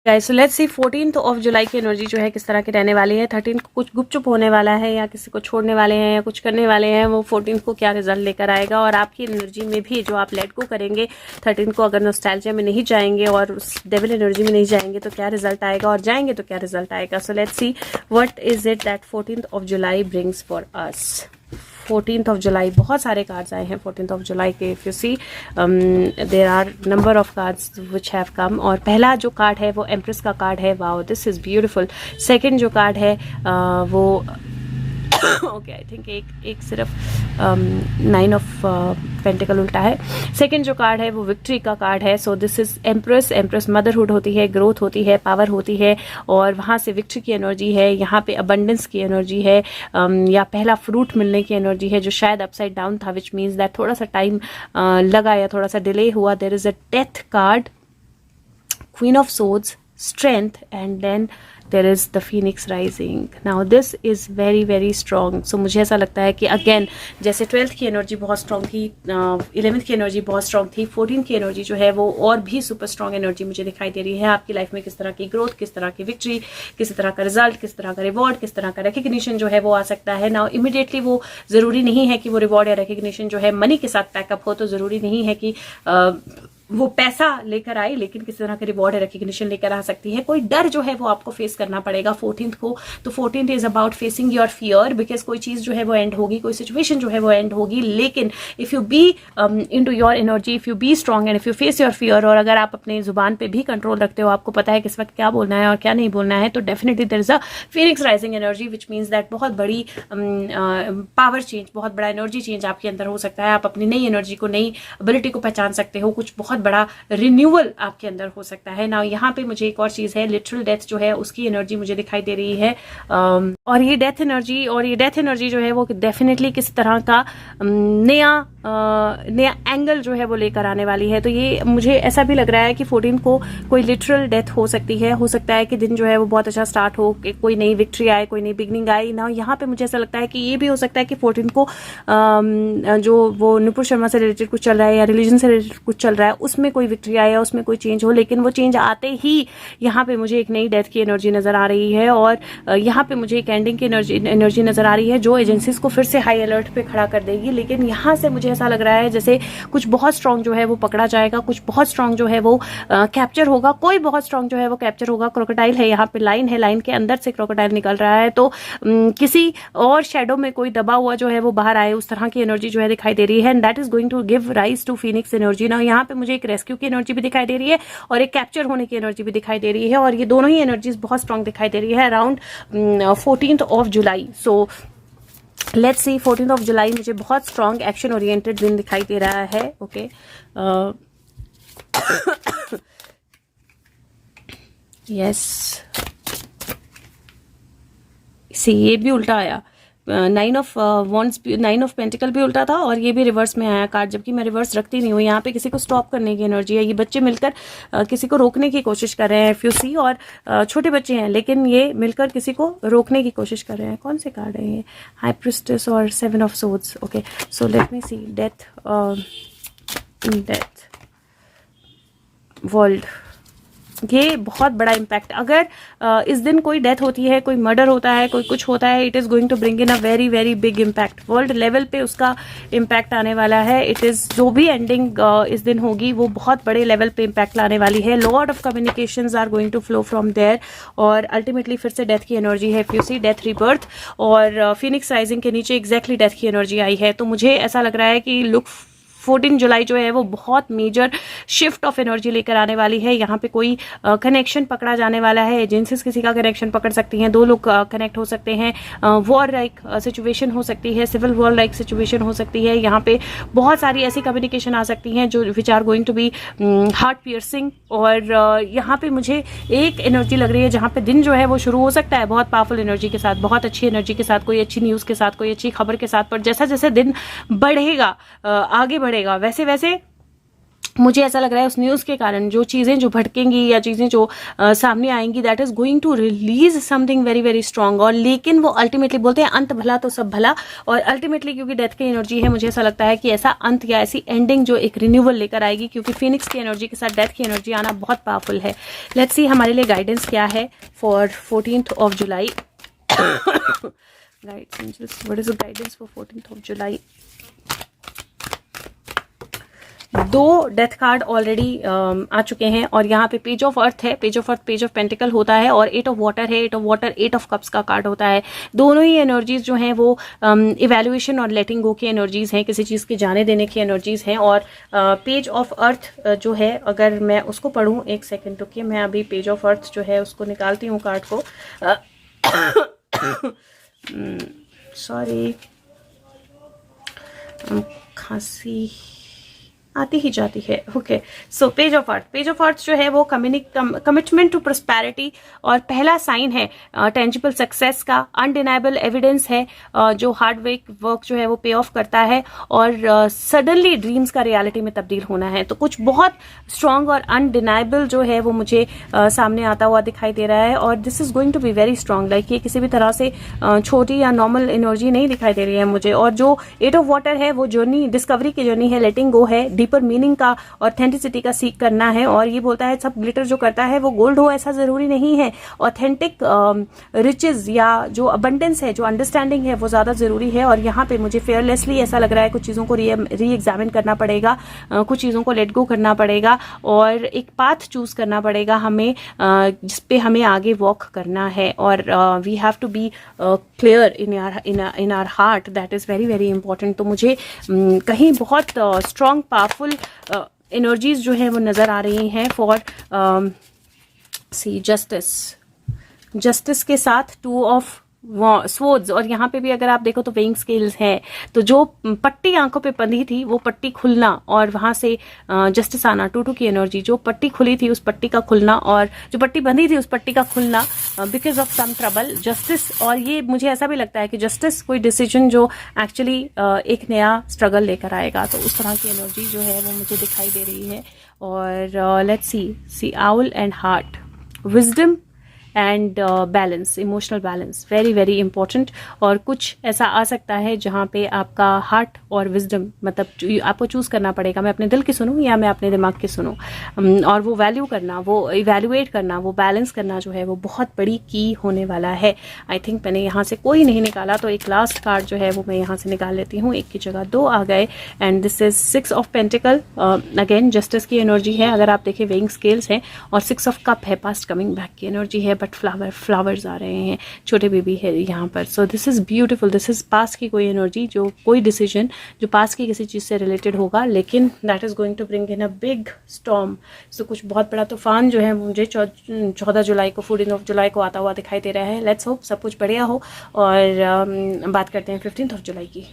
Guys so let's C 14th of जुलाई की energy जो है किस तरह की रहने वाली है। 13 को कुछ गुपचुप होने वाला है या किसी को छोड़ने वाले हैं या कुछ करने वाले हैं, वो 14 को क्या रिजल्ट लेकर आएगा। और आपकी एनर्जी में भी जो आप लेट गो करेंगे 13 को, अगर नॉस्टैल्जिया में नहीं जाएंगे और उस डेविल एनर्जी में नहीं जाएंगे तो क्या रिजल्ट आएगा, और जाएंगे तो क्या रिजल्ट आएगा। So let's see what is it that 14th of July brings for us. 14th of July, बहुत सारे कार्ड्स आए हैं 14th ऑफ जुलाई के। If you see there are number of cards which have come. और पहला जो card है वो एम्प्रेस का कार्ड है। Wow, this is beautiful. Second जो कार्ड है वो ओके आई थिंक एक सिर्फ 9 ऑफ पेंटिकल उल्टा है। सेकंड जो कार्ड है वो विक्ट्री का कार्ड है। So this is empress. Empress motherhood होती है, ग्रोथ होती है, पावर होती है, और वहाँ से विक्ट्री की एनर्जी है। यहाँ पे अबंडेंस की एनर्जी है, या पहला फ्रूट मिलने की एनर्जी है जो शायद अपसाइड डाउन था, विच मीन्स दैट थोड़ा सा टाइम लगा या थोड़ा सा डिले हुआ। There is a death card, queen of swords, strength, and then there is the phoenix rising. Now this is very very strong. So मुझे ऐसा लगता है कि अगेन जैसे 12th की एनर्जी बहुत स्ट्रॉन्ग थी, 11th की एनर्जी बहुत स्ट्रॉन्ग थी, 14th की एनर्जी जो है वो और भी सुपर स्ट्रॉन्ग एनर्जी मुझे दिखाई दे रही है। आपकी लाइफ में किस तरह की ग्रोथ, किस तरह की विक्ट्री, किस तरह का रिजल्ट, किस तरह का रिवॉर्ड, किस तरह का रिकग्निशन जो है वो आ सकता है। नाउ इमीडिएटली वो जरूरी नहीं है कि वो रिवॉर्ड या रिकग्निशन जो है मनी के साथ पैकअप हो, तो जरूरी नहीं है कि वो पैसा लेकर आए, लेकिन किसी तरह के रिवॉर्ड या रिकग्निशन लेकर आ सकती है। कोई डर जो है वो आपको फेस करना पड़ेगा 14th को। तो 14th is about facing your fear, because कोई चीज जो है वो एंड होगी, कोई सिचुएशन जो है वो एंड होगी। लेकिन if you be into your energy, if you be strong and if you face your fear, और अगर आप अपने जुबान पे भी कंट्रोल रखते हो, आपको पता है किस वक्त क्या बोलना है और क्या नहीं बोलना है, तो definitely there is a phoenix rising energy, which means that बहुत बड़ी पावर चेंज, बहुत बड़ा एनर्जी चेंज आपके अंदर हो सकता है। आप अपनी नई एनर्जी को, नई एबिलिटी को पहचान सकते हो, कुछ बहुत बड़ा रिन्यूअल आपके अंदर हो सकता है। ना यहाँ पे मुझे एक और चीज है, लिटरल डेथ जो है उसकी एनर्जी मुझे दिखाई दे रही है। और ये डेथ एनर्जी जो है वो डेफिनेटली किस तरह का नया एंगल जो है वो लेकर आने वाली है। तो ये मुझे ऐसा भी लग रहा है कि 14 को कोई लिटरल डेथ हो सकती है। हो सकता है कि दिन जो है वो बहुत अच्छा स्टार्ट हो, कि कोई नई विक्ट्री आए, कोई नई बिगनिंग आए। ना यहाँ पे मुझे ऐसा लगता है कि ये भी हो सकता है कि 14 को जो वो नुपुर शर्मा से रिलेटेड कुछ चल रहा है या रिलीजन से रिलेटेड कुछ चल रहा है, उसमें कोई विक्ट्री आए या उसमें कोई चेंज हो। लेकिन वो चेंज आते ही यहाँ पे मुझे एक नई डेथ की एनर्जी नजर आ रही है, और यहाँ पे मुझे एक एंडिंग की एनर्जी नजर आ रही है जो एजेंसीज को फिर से हाई अलर्ट पे खड़ा कर देगी। लेकिन यहाँ से मुझे ऐसा लग रहा है जैसे कुछ बहुत स्ट्रांग जो है वो पकड़ा जाएगा, कुछ बहुत स्ट्रांग जो है वो कैप्चर होगा, कोई बहुत स्ट्रांग जो है वो कैप्चर होगा। क्रोकोडाइल है यहाँ पे, लाइन है, लाइन के अंदर से क्रोकोडाइल निकल रहा है। तो किसी और शेडो में कोई दबा हुआ जो है वो बाहर आए, उस तरह की एनर्जी जो है दिखाई दे रही है, and that is going to give rise to phoenix energy. ना यहाँ पे मुझे एक रेस्क्यू की एनर्जी भी दिखाई दे रही है और एक कैप्चर होने की एनर्जी भी दिखाई दे रही है, और ये दोनों ही एनर्जीज बहुत स्ट्रांग दिखाई दे रही है around 14th of July. So let's C 14th of जुलाई मुझे बहुत स्ट्रांग एक्शन ओरिएंटेड दिन दिखाई दे रहा है। ओके यस, सी ये भी उल्टा आया, 9 ऑफ वॉन्ड्स, 9 ऑफ पेंटिकल भी उल्टा था, और ये भी रिवर्स में आया कार्ड, जबकि मैं रिवर्स रखती नहीं हूँ। यहाँ पे किसी को स्टॉप करने की एनर्जी है। ये बच्चे मिलकर किसी को रोकने की कोशिश कर रहे हैं, इफ यू सी, और छोटे बच्चे हैं लेकिन ये मिलकर किसी को रोकने की कोशिश कर रहे हैं। कौन से कार्ड है ये? हाई प्रिस्टेस और 7 of swords. Okay so let me see, death, world, ये बहुत बड़ा इम्पैक्ट। अगर इस दिन कोई डेथ होती है, कोई मर्डर होता है, कोई कुछ होता है, it is going to bring in a very very big impact. World level पे उसका इम्पैक्ट आने वाला है। इट इज जो भी एंडिंग इस दिन होगी वो बहुत बड़े लेवल पे इम्पैक्ट लाने वाली है। Lot of communications are going to flow from there, और अल्टीमेटली फिर से डेथ की एनर्जी है। यू सी, डेथ रिबर्थ, और फिनिक्स राइजिंग के नीचे एग्जैक्टली डेथ की एनर्जी आई है। तो मुझे ऐसा लग रहा है कि लुक 14 जुलाई जो है वो बहुत मेजर शिफ्ट ऑफ एनर्जी लेकर आने वाली है। यहाँ पे कोई कनेक्शन पकड़ा जाने वाला है। एजेंसीज किसी का कनेक्शन पकड़ सकती हैं, दो लोग कनेक्ट हो सकते हैं, वॉर लाइक सिचुएशन हो सकती है, सिविल वॉर लाइक सिचुएशन हो सकती है। यहाँ पे बहुत सारी ऐसी कम्युनिकेशन आ सकती हैं जो which are going to be heart piercing. और यहाँ पे मुझे एक एनर्जी लग रही है जहाँ पे दिन जो है वो शुरू हो सकता है बहुत पावरफुल एनर्जी के साथ, बहुत अच्छी एनर्जी के साथ, कोई अच्छी न्यूज़ के साथ, कोई अच्छी खबर के साथ। पर जैसा जैसे दिन बढ़ेगा, आगे बढ़ेगा, वैसे वैसे मुझे ऐसा लग रहा है उस न्यूज़ के कारण जो चीज़ें जो भटकेंगी या चीज़ें जो सामने आएंगी, that is going to release something very very strong. और लेकिन वो अल्टीमेटली बोलते हैं अंत भला तो सब भला, और अल्टीमेटली क्योंकि डेथ की एनर्जी है, मुझे ऐसा लगता है कि ऐसा अंत या ऐसी एंडिंग जो एक रिन्यूअल लेकर आएगी, क्योंकि फिनिक्स की एनर्जी के साथ डेथ की एनर्जी आना बहुत पावरफुल है। लेट्स सी हमारे लिए गाइडेंस क्या है for 14th of July। Guides angels, what is the guidance for 14th of July? 2 death card already आ चुके हैं, और यहाँ पे पेज ऑफ अर्थ है, page of earth page of pentacle होता है, और 8 ऑफ वाटर है, 8 ऑफ वाटर 8 ऑफ कप्स का कार्ड होता है। दोनों ही एनर्जीज जो हैं वो इवैल्यूएशन और लेटिंग गो की एनर्जीज हैं, किसी चीज़ के जाने देने की एनर्जीज हैं। और पेज ऑफ अर्थ जो है, अगर मैं उसको पढ़ूँ, एक सेकेंड रुकिए, मैं अभी पेज ऑफ अर्थ जो है उसको निकालती हूँ कार्ड को। सॉरी, खांसी आती ही जाती है। ओके, सो पेज ऑफ अर्थ जो है वो कमिटमेंट टू प्रॉस्पेरिटी, और पहला साइन है टेंजिबल सक्सेस का, अनडिनाइबल एविडेंस है जो हार्ड वर्क जो है वो पे ऑफ करता है, और सडनली ड्रीम्स का रियलिटी में तब्दील होना है। तो कुछ बहुत स्ट्रांग और अनडिनाइबल जो है वो मुझे सामने आता हुआ दिखाई दे रहा है, और this is going to be very strong. Like ये किसी भी तरह से छोटी या नॉर्मल एनर्जी नहीं दिखाई दे रही है मुझे। और जो 8 ऑफ वाटर है वो जर्नी, डिस्कवरी की जर्नी है, लेटिंग गो है, डीपर मीनिंग का, ऑथेंटिसिटी का सीख करना है। और ये बोलता है सब ग्लिटर जो करता है वो गोल्ड हो, ऐसा जरूरी नहीं है। ऑथेंटिक रिचेज या जो अबंडेंस है, जो अंडरस्टैंडिंग है, वो ज्यादा जरूरी है। और यहाँ पे मुझे फेयरलेसली ऐसा लग रहा है कुछ चीजों को री एग्जामिन करना पड़ेगा, कुछ चीजों को लेट गो करना पड़ेगा, और एक पाथ चूज करना पड़ेगा हमें, जिसपे हमें आगे वॉक करना है। और we have to be clear in our heart, that is very very important. तो मुझे कहीं बहुत स्ट्रॉन्ग पावरफुल एनर्जीज जो है वो नजर आ रही हैं फॉर सी जस्टिस के साथ 2 ऑफ स्वॉर्ड्स। और यहाँ पे भी अगर आप देखो तो वेइंग स्केल्स है, तो जो पट्टी आंखों पे बंधी थी वो पट्टी खुलना, और वहां से जस्टिस आना, 2 की एनर्जी, जो पट्टी खुली थी उस पट्टी का खुलना, और जो पट्टी बंधी थी उस पट्टी का खुलना because of some trouble, justice. और ये मुझे ऐसा भी लगता है कि जस्टिस कोई डिसीजन जो एक्चुअली एक नया स्ट्रगल लेकर आएगा, तो उस तरह की एनर्जी जो है वो मुझे दिखाई दे रही है। और let's see owl and heart, wisdom and balance, emotional balance, very very important. और कुछ ऐसा आ सकता है जहाँ पे आपका हार्ट और विजडम, मतलब आपको चूज करना पड़ेगा, मैं अपने दिल की सुनूं या मैं अपने दिमाग की सुनूं। और वो वैल्यू करना, वो इवेल्युएट करना, वो बैलेंस करना जो है वो बहुत बड़ी की होने वाला है। आई थिंक मैंने यहाँ से कोई नहीं निकाला, तो एक लास्ट कार्ड जो है वो मैं यहाँ से निकाल लेती हूँ। 1 की जगह 2 आ गए, and this is 6 of pentacle. Again justice की एनर्जी है, अगर आप देखें वेइंग स्केल्स हैं, और 6 ऑफ कप है, पास्ट कमिंग बैक की एनर्जी है, बट फ्लावर्स आ रहे हैं, छोटे बेबी है यहाँ पर। So this is beautiful, this is past की कोई एनर्जी, जो कोई डिसीजन जो पास्ट की किसी चीज से रिलेटेड होगा, लेकिन that is going to bring in a big storm. So कुछ बहुत बड़ा तूफान जो है मुझे 14 जुलाई को, 14th of July को आता हुआ दिखाई दे रहा है। लेट्स होप सब कुछ बढ़िया हो। और बात करते हैं 15th of July की।